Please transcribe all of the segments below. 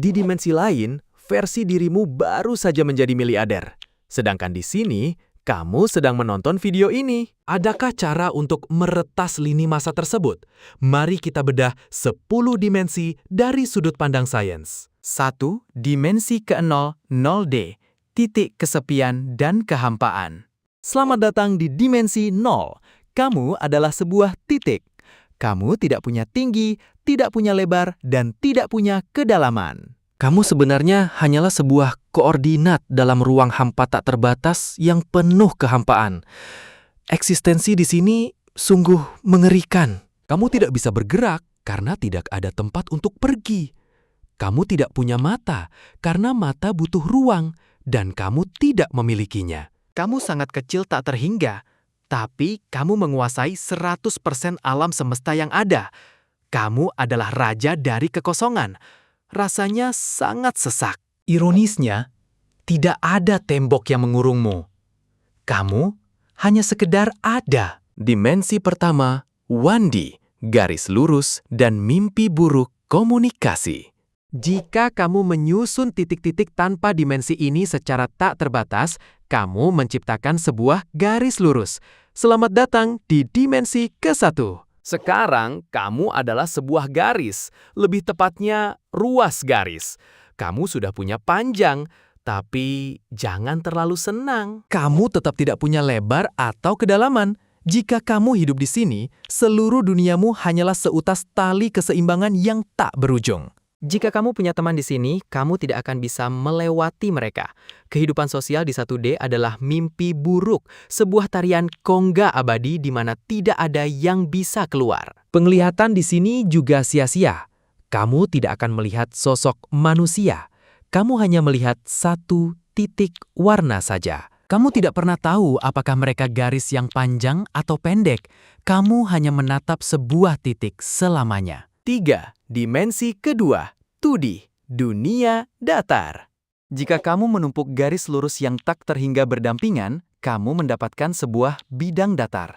Di dimensi lain, versi dirimu baru saja menjadi miliarder. Sedangkan di sini, kamu sedang menonton video ini. Adakah cara untuk meretas lini masa tersebut? Mari kita bedah 10 dimensi dari sudut pandang sains. 1. Dimensi ke-0, 0D, titik kesepian dan kehampaan. Selamat datang di dimensi 0. Kamu adalah sebuah titik. Kamu tidak punya tinggi, tidak punya lebar, dan tidak punya kedalaman. Kamu sebenarnya hanyalah sebuah koordinat dalam ruang hampa tak terbatas yang penuh kehampaan. Eksistensi di sini sungguh mengerikan. Kamu tidak bisa bergerak karena tidak ada tempat untuk pergi. Kamu tidak punya mata karena mata butuh ruang dan kamu tidak memilikinya. Kamu sangat kecil tak terhingga, tapi kamu menguasai 100% alam semesta yang ada. Kamu adalah raja dari kekosongan. Rasanya sangat sesak. Ironisnya, tidak ada tembok yang mengurungmu. Kamu hanya sekedar ada. Dimensi pertama, 1D, garis lurus dan mimpi buruk komunikasi. Jika kamu menyusun titik-titik tanpa dimensi ini secara tak terbatas, kamu menciptakan sebuah garis lurus. Selamat datang di dimensi ke-1. Sekarang, kamu adalah sebuah garis, lebih tepatnya ruas garis. Kamu sudah punya panjang, tapi jangan terlalu senang. Kamu tetap tidak punya lebar atau kedalaman. Jika kamu hidup di sini, seluruh duniamu hanyalah seutas tali keseimbangan yang tak berujung. Jika kamu punya teman di sini, kamu tidak akan bisa melewati mereka. Kehidupan sosial di 1D adalah mimpi buruk, sebuah tarian kongga abadi di mana tidak ada yang bisa keluar. Penglihatan di sini juga sia-sia. Kamu tidak akan melihat sosok manusia. Kamu hanya melihat satu titik warna saja. Kamu tidak pernah tahu apakah mereka garis yang panjang atau pendek. Kamu hanya menatap sebuah titik selamanya. 3. Dimensi kedua, 2D, dunia datar. Jika kamu menumpuk garis lurus yang tak terhingga berdampingan, kamu mendapatkan sebuah bidang datar.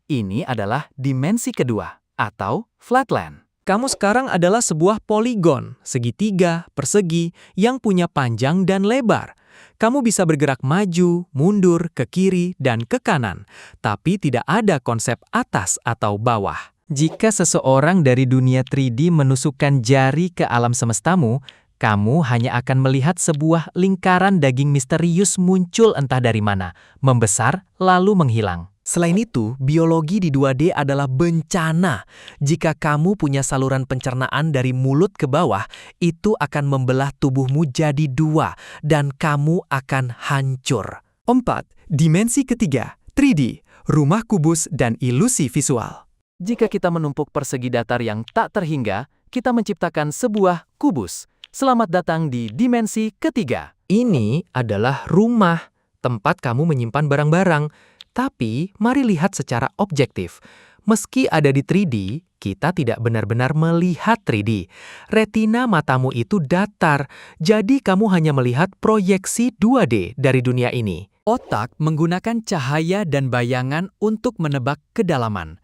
Ini adalah dimensi kedua, atau flatland. Kamu sekarang adalah sebuah poligon, segitiga, persegi, yang punya panjang dan lebar. Kamu bisa bergerak maju, mundur, ke kiri, dan ke kanan, tapi tidak ada konsep atas atau bawah. Jika seseorang dari dunia 3D menusukkan jari ke alam semestamu, kamu hanya akan melihat sebuah lingkaran daging misterius muncul entah dari mana, membesar lalu menghilang. Selain itu, biologi di 2D adalah bencana. Jika kamu punya saluran pencernaan dari mulut ke bawah, itu akan membelah tubuhmu jadi dua, dan kamu akan hancur. 4. Dimensi ketiga, 3D, rumah kubus dan ilusi visual. Jika kita menumpuk persegi datar yang tak terhingga, kita menciptakan sebuah kubus. Selamat datang di dimensi ketiga. Ini adalah rumah, tempat kamu menyimpan barang-barang. Tapi, mari lihat secara objektif. Meski ada di 3D, kita tidak benar-benar melihat 3D. Retina matamu itu datar, jadi kamu hanya melihat proyeksi 2D dari dunia ini. Otak menggunakan cahaya dan bayangan untuk menebak kedalaman.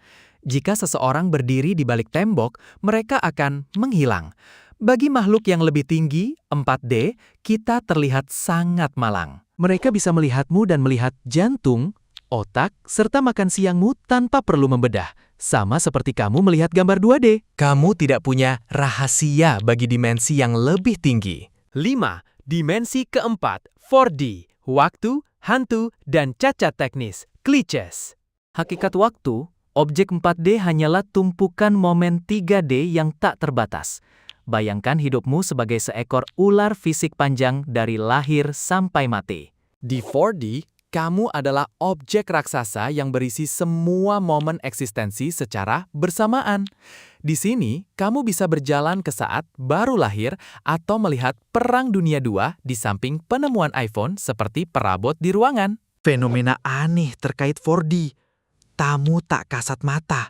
Jika seseorang berdiri di balik tembok, mereka akan menghilang. Bagi makhluk yang lebih tinggi, 4D, kita terlihat sangat malang. Mereka bisa melihatmu dan melihat jantung, otak, serta makan siangmu tanpa perlu membedah. Sama seperti kamu melihat gambar 2D. Kamu tidak punya rahasia bagi dimensi yang lebih tinggi. 5. Dimensi keempat, 4D, waktu, hantu, dan cacat teknis, glitches. Hakikat waktu, objek 4D hanyalah tumpukan momen 3D yang tak terbatas. Bayangkan hidupmu sebagai seekor ular fisik panjang dari lahir sampai mati. Di 4D, kamu adalah objek raksasa yang berisi semua momen eksistensi secara bersamaan. Di sini, kamu bisa berjalan ke saat baru lahir atau melihat Perang Dunia II di samping penemuan iPhone seperti perabot di ruangan. Fenomena aneh terkait 4D. Tamu tak kasat mata.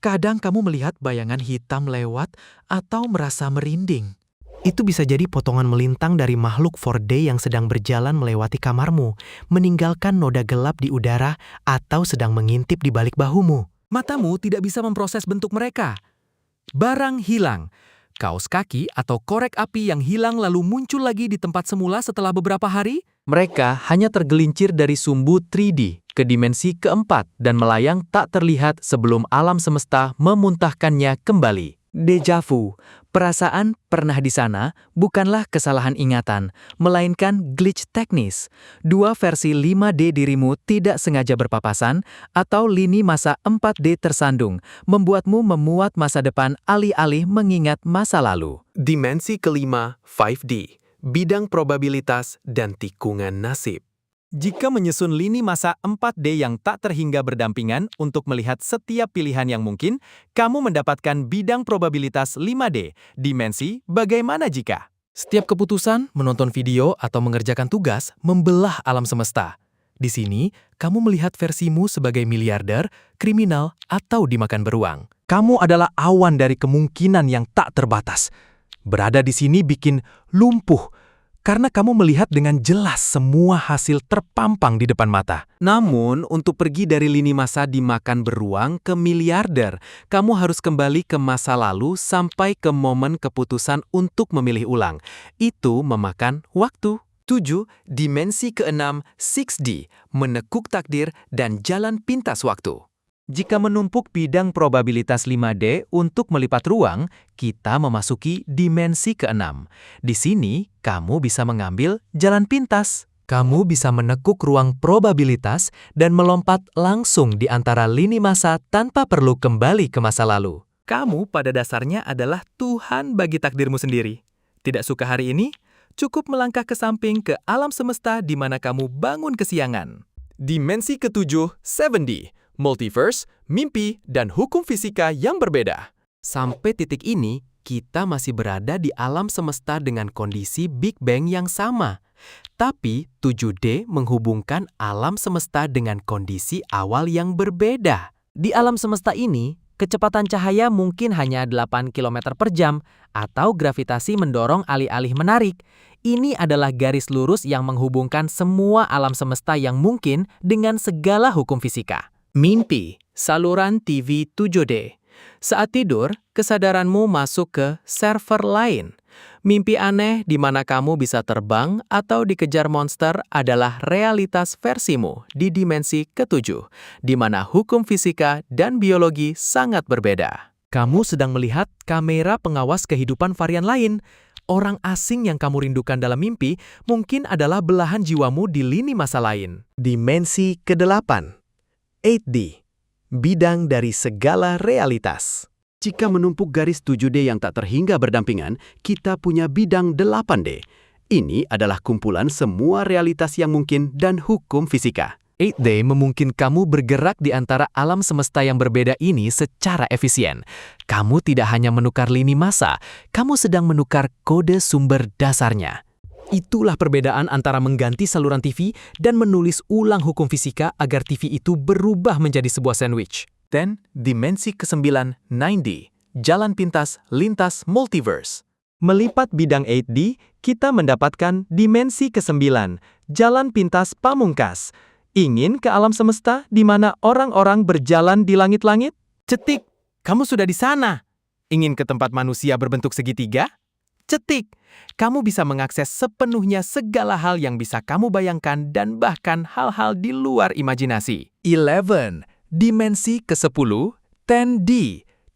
Kadang kamu melihat bayangan hitam lewat atau merasa merinding. Itu bisa jadi potongan melintang dari makhluk 4D yang sedang berjalan melewati kamarmu, meninggalkan noda gelap di udara atau sedang mengintip di balik bahumu. Matamu tidak bisa memproses bentuk mereka. Barang hilang. Kaos kaki atau korek api yang hilang lalu muncul lagi di tempat semula setelah beberapa hari? Mereka hanya tergelincir dari sumbu 3D ke dimensi keempat dan melayang tak terlihat sebelum alam semesta memuntahkannya kembali. Deja vu, perasaan pernah di sana, bukanlah kesalahan ingatan, melainkan glitch teknis. Dua versi 5D dirimu tidak sengaja berpapasan, atau lini masa 4D tersandung, membuatmu memuat masa depan alih-alih mengingat masa lalu. Dimensi kelima, 5D, bidang probabilitas dan tikungan nasib. Jika menyusun lini masa 4D yang tak terhingga berdampingan untuk melihat setiap pilihan yang mungkin, kamu mendapatkan bidang probabilitas 5D, dimensi bagaimana jika. Setiap keputusan, menonton video, atau mengerjakan tugas membelah alam semesta. Di sini, kamu melihat versimu sebagai miliarder, kriminal, atau dimakan beruang. Kamu adalah awan dari kemungkinan yang tak terbatas. Berada di sini bikin lumpuh, karena kamu melihat dengan jelas semua hasil terpampang di depan mata. Namun, untuk pergi dari lini masa dimakan beruang ke miliarder, kamu harus kembali ke masa lalu sampai ke momen keputusan untuk memilih ulang. Itu memakan waktu. 7. Dimensi ke-6, 6D, menekuk takdir dan jalan pintas waktu. Jika menumpuk bidang probabilitas 5D untuk melipat ruang, kita memasuki dimensi ke-6. Di sini, kamu bisa mengambil jalan pintas. Kamu bisa menekuk ruang probabilitas dan melompat langsung di antara lini masa tanpa perlu kembali ke masa lalu. Kamu pada dasarnya adalah Tuhan bagi takdirmu sendiri. Tidak suka hari ini? Cukup melangkah ke samping ke alam semesta di mana kamu bangun kesiangan. Dimensi ke-7, 7D. Multiverse, mimpi, dan hukum fisika yang berbeda. Sampai titik ini, kita masih berada di alam semesta dengan kondisi Big Bang yang sama. Tapi 7D menghubungkan alam semesta dengan kondisi awal yang berbeda. Di alam semesta ini, kecepatan cahaya mungkin hanya 8 km per jam, atau gravitasi mendorong alih-alih menarik. Ini adalah garis lurus yang menghubungkan semua alam semesta yang mungkin dengan segala hukum fisika. Mimpi, saluran TV 7D. Saat tidur, kesadaranmu masuk ke server lain. Mimpi aneh di mana kamu bisa terbang atau dikejar monster adalah realitas versimu di dimensi ke-7, di mana hukum fisika dan biologi sangat berbeda. Kamu sedang melihat kamera pengawas kehidupan varian lain. Orang asing yang kamu rindukan dalam mimpi mungkin adalah belahan jiwamu di lini masa lain. Dimensi ke-8. 8D, bidang dari segala realitas. Jika menumpuk garis 7D yang tak terhingga berdampingan, kita punya bidang 8D. Ini adalah kumpulan semua realitas yang mungkin dan hukum fisika. 8D memungkinkan kamu bergerak di antara alam semesta yang berbeda ini secara efisien. Kamu tidak hanya menukar lini masa, kamu sedang menukar kode sumber dasarnya. Itulah perbedaan antara mengganti saluran TV dan menulis ulang hukum fisika agar TV itu berubah menjadi sebuah sandwich. Dan dimensi ke-9, 9D, jalan pintas lintas multiverse. Melipat bidang 8D, kita mendapatkan dimensi ke-9, jalan pintas pamungkas. Ingin ke alam semesta di mana orang-orang berjalan di langit-langit? Cetik, kamu sudah di sana. Ingin ke tempat manusia berbentuk segitiga? Cetik, kamu bisa mengakses sepenuhnya segala hal yang bisa kamu bayangkan dan bahkan hal-hal di luar imajinasi. 11. Dimensi ke-10, 10D,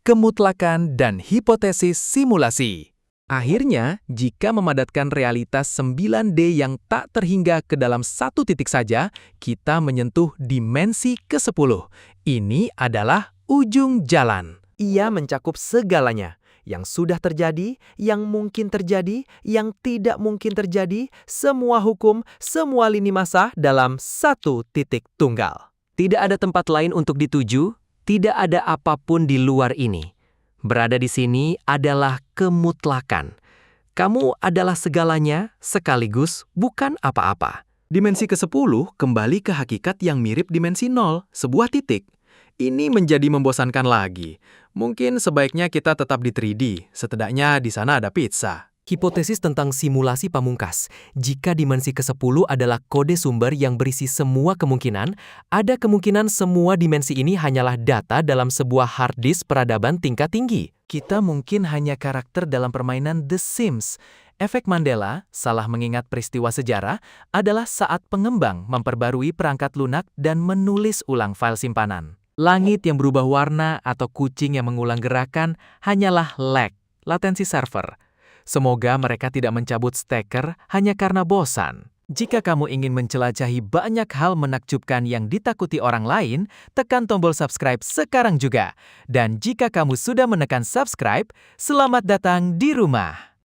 kemutlakan dan hipotesis simulasi. Akhirnya, jika memadatkan realitas 9D yang tak terhingga ke dalam satu titik saja, kita menyentuh dimensi ke-10. Ini adalah ujung jalan. Ia mencakup segalanya. Yang sudah terjadi, yang mungkin terjadi, yang tidak mungkin terjadi, semua hukum, semua lini masa dalam satu titik tunggal. Tidak ada tempat lain untuk dituju, tidak ada apapun di luar ini. Berada di sini adalah kemutlakan. Kamu adalah segalanya, sekaligus bukan apa-apa. Dimensi ke-10 kembali ke hakikat yang mirip dimensi 0, sebuah titik. Ini menjadi membosankan lagi. Mungkin sebaiknya kita tetap di 3D, setidaknya di sana ada pizza. Hipotesis tentang simulasi pamungkas. Jika dimensi ke-10 adalah kode sumber yang berisi semua kemungkinan, ada kemungkinan semua dimensi ini hanyalah data dalam sebuah hard disk peradaban tingkat tinggi. Kita mungkin hanya karakter dalam permainan The Sims. Efek Mandela, salah mengingat peristiwa sejarah, adalah saat pengembang memperbarui perangkat lunak dan menulis ulang file simpanan. Langit yang berubah warna atau kucing yang mengulang gerakan hanyalah lag, latensi server. Semoga mereka tidak mencabut steker hanya karena bosan. Jika kamu ingin menjelajahi banyak hal menakjubkan yang ditakuti orang lain, tekan tombol subscribe sekarang juga. Dan jika kamu sudah menekan subscribe, selamat datang di rumah.